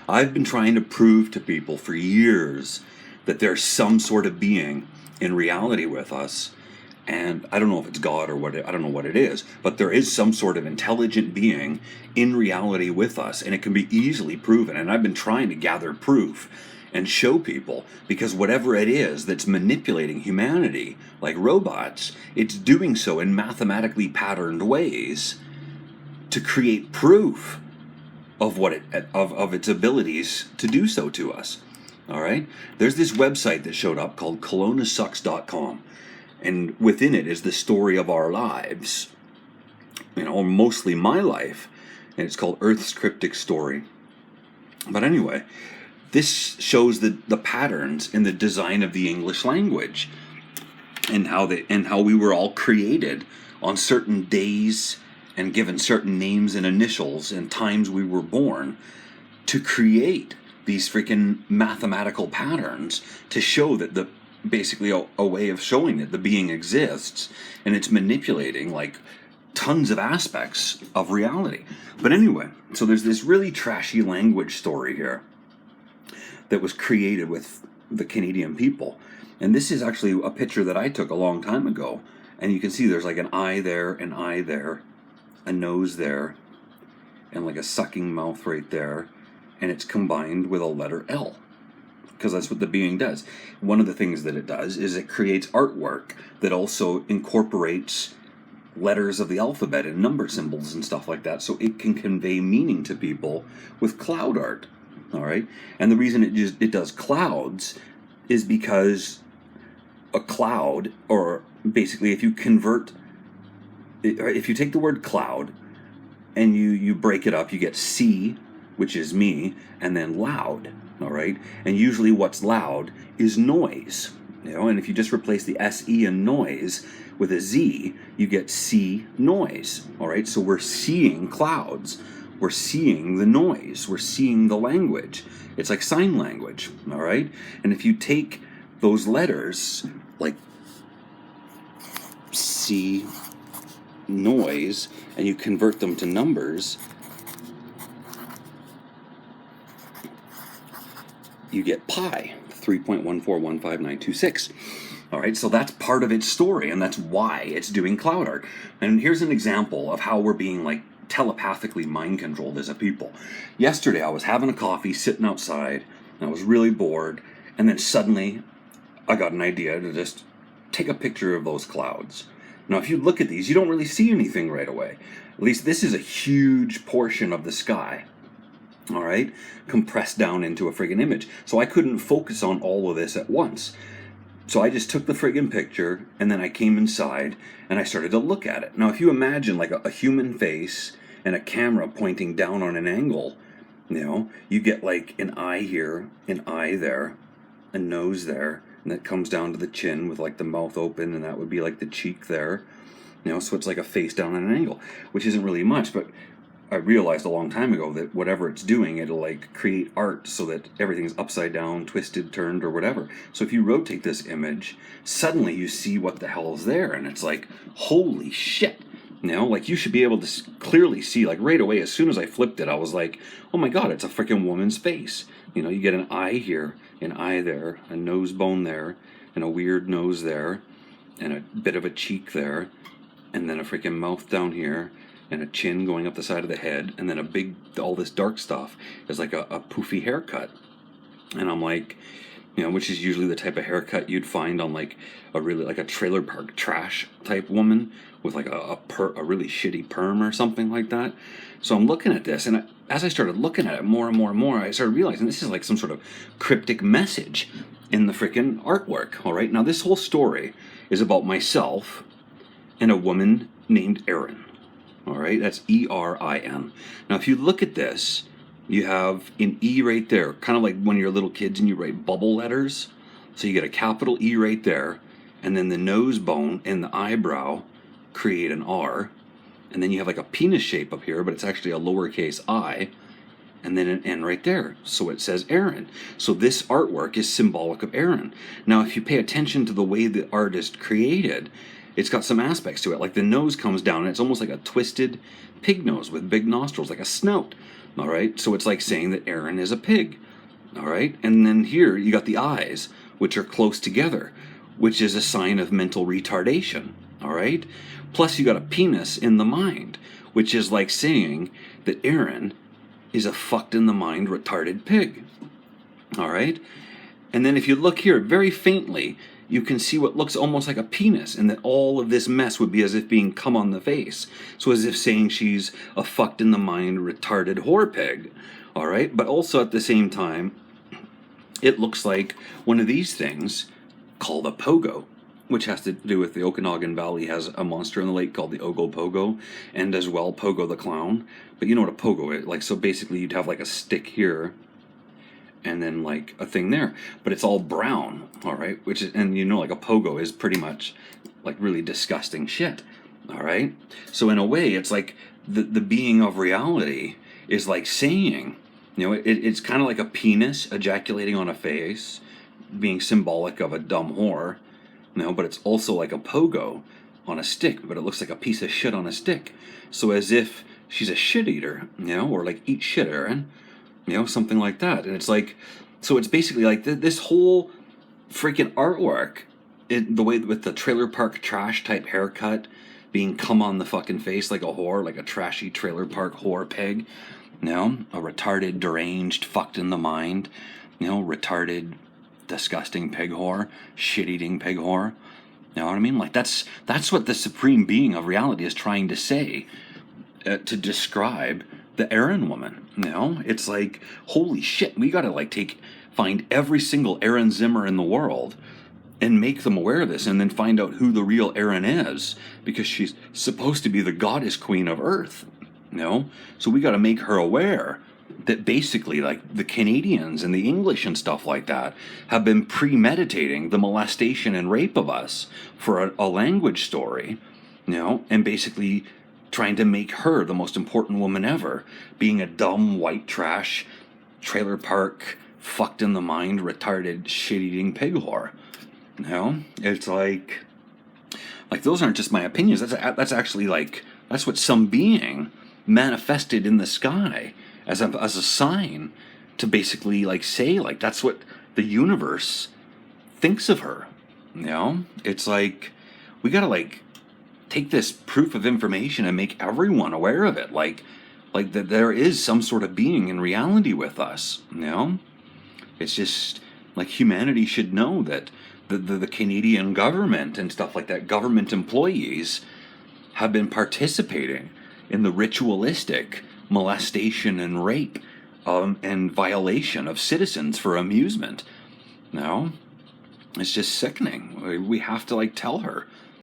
I've been trying to prove to people for years that there's some sort of being in reality with us. And I don't know if it's God or I don't know what it is, but there is some sort of intelligent being in reality with us, and it can be easily proven. And I've been trying to gather proof and show people, because whatever it is that's manipulating humanity, like robots, it's doing so in mathematically patterned ways to create proof of of its abilities to do so to us. All right, there's this website that showed up called colonasucks.com, and within it is the story of our lives, or mostly my life, and it's called Earth's Cryptic Story. But anyway, this shows the patterns in the design of the English language, and how we were all created on certain days and given certain names and initials and times we were born to create these freaking mathematical patterns to show that basically a way of showing that the being exists, and it's manipulating like tons of aspects of reality. But anyway, so there's this really trashy language story here that was created with the Canadian people. And this is actually a picture that I took a long time ago. And you can see there's like an eye there, a nose there, and like a sucking mouth right there. And it's combined with a letter L, because that's what the being does. One of the things that it does is it creates artwork that also incorporates letters of the alphabet and number symbols and stuff like that, so it can convey meaning to people with cloud art. All right, and the reason it does clouds is because a cloud, or basically if you take the word cloud and you break it up, you get C, which is me, and then loud. All right, and usually what's loud is noise, and if you just replace the SE in noise with a Z, you get C noise. All right, so we're seeing clouds. We're seeing the noise. We're seeing the language. It's like sign language, all right? And if you take those letters, like C, noise, and you convert them to numbers, you get pi, 3.1415926. All right, so that's part of its story, and that's why it's doing cloud art. And here's an example of how we're being like telepathically mind controlled as a people. Yesterday I was having a coffee sitting outside, and I was really bored, and then suddenly I got an idea to just take a picture of those clouds. Now if you look at these, you don't really see anything right away. At least this is a huge portion of the sky, all right, compressed down into a friggin' image. So I couldn't focus on all of this at once. So I just took the friggin' picture, and then I came inside and I started to look at it. Now if you imagine like a human face and a camera pointing down on an angle, you get like an eye here, an eye there, a nose there, and that comes down to the chin with like the mouth open, and that would be like the cheek there. So it's like a face down on an angle, which isn't really much, but I realized a long time ago that whatever it's doing, it'll like create art so that everything's upside down, twisted, turned, or whatever. So if you rotate this image, suddenly you see what the hell is there, and it's like, holy shit. Like you should be able to clearly see, like right away, as soon as I flipped it, I was like, oh my God, it's a freaking woman's face. You get an eye here, an eye there, a nose bone there, and a weird nose there, and a bit of a cheek there, and then a freaking mouth down here, and a chin going up the side of the head, and then all this dark stuff is like a poofy haircut. And I'm like, which is usually the type of haircut you'd find on like a really like a trailer park trash type woman with like a really shitty perm or something like that. So I'm looking at this, and as I started looking at it more and more and more, I started realizing this is like some sort of cryptic message in the freaking artwork. All right, now this whole story is about myself and a woman named Erin. All right, that's E-R-I-N. Now, if you look at this, you have an E right there, kind of like when you're little kids and you write bubble letters. So you get a capital E right there, and then the nose bone and the eyebrow create an R, and then you have like a penis shape up here, but it's actually a lowercase I, and then an N right there. So it says Erin. So this artwork is symbolic of Erin. Now, if you pay attention to the way the art is created, it's got some aspects to it. Like the nose comes down and it's almost like a twisted pig nose with big nostrils, like a snout. All right. So it's like saying that Aaron is a pig. All right. And then here you got the eyes, which are close together, which is a sign of mental retardation. All right. Plus you got a penis in the mind, which is like saying that Aaron is a fucked in the mind retarded pig. All right. And then if you look here very faintly, you can see what looks almost like a penis, and that all of this mess would be as if being cum on the face. So as if saying she's a fucked in the mind retarded whore pig. All right. But also at the same time, it looks like one of these things called a pogo, which has to do with the Okanagan Valley has a monster in the lake called the Ogopogo, and as well Pogo the Clown. But you know what a pogo is? Like, so basically you'd have like a stick here, and then like a thing there, but it's all brown, all right? Which is, and you know, like a pogo is pretty much like really disgusting shit, all right? So in a way, it's like the being of reality is like saying, you know, it's kind of like a penis ejaculating on a face, being symbolic of a dumb whore, you know, but it's also like a pogo on a stick, but it looks like a piece of shit on a stick. So as if she's a shit eater, you know, or like eat shit, Aaron. You know, something like that. And it's like, so it's basically like this whole freaking artwork, the way with the trailer park trash type haircut, being cum on the fucking face like a whore, like a trashy trailer park whore pig, you know, a retarded, deranged, fucked in the mind, you know, retarded, disgusting pig whore, shit-eating pig whore. You know what I mean? Like that's what the supreme being of reality is trying to say, to describe the Aaron woman. You know, it's like, holy shit, we gotta like find every single Aaron Zimmer in the world and make them aware of this, and then find out who the real Aaron is, because she's supposed to be the goddess queen of Earth. You know, so we gotta make her aware that basically like the Canadians and the English and stuff like that have been premeditating the molestation and rape of us for a language story, you know, and basically trying to make her the most important woman ever, being a dumb white trash trailer park fucked in the mind retarded shit-eating pig whore. You know, it's like those aren't just my opinions. That's actually like, that's what some being manifested in the sky as a sign to basically like say, like, that's what the universe thinks of her. You know, it's like we gotta like take this proof of information and make everyone aware of it, like that there is some sort of being in reality with us. You know, it's just like humanity should know that the Canadian government and stuff like that, government employees, have been participating in the ritualistic molestation and rape and violation of citizens for amusement. You know, it's just sickening. We have to like tell her.